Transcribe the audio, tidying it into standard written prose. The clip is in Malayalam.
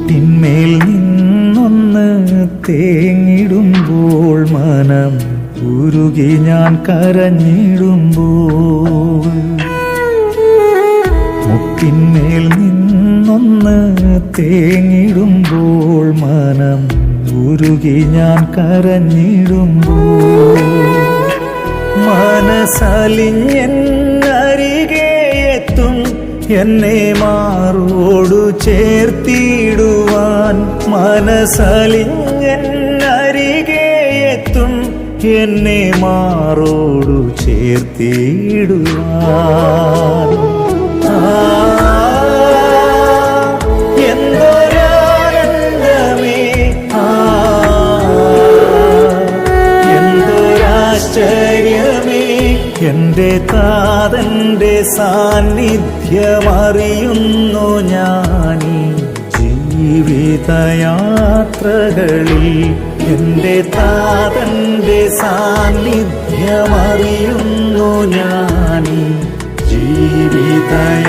മുട്ടിന്മേൽ നിന്നൊന്ന് തേങ്ങിടുമ്പോൾ മനം ഉരുകി ഞാൻ കരഞ്ഞിടുമ്പോൾ മുട്ടിന്മേൽ നിന്നൊന്ന് തേങ്ങിടുമ്പോൾ മനം ഉരുകി ഞാൻ കരഞ്ഞിടുമ്പോൾ മനസ്സലിഞ്ഞരികെ എത്തും എന്നെ മാറോടു ചേർത്തിടുവാൻ മനസ്സലിഞ്ഞരികെ എത്തും എന്നെ മാറോടു ചേർത്തിടുവാൻ എന്തൊരാനന്ദമേ എന്തൊരാശ്ചര്യമേ എൻ്റെ താതൻ്റെ സാന്നിധ്യമറിയുന്നു ഞാനീ ജീവിതയാത്രകളിൽ എൻ്റെ താതൻ്റെ സാന്നിധ്യമറിയുന്നു ഞാനീ ജീവിതയാത്രകളിൽ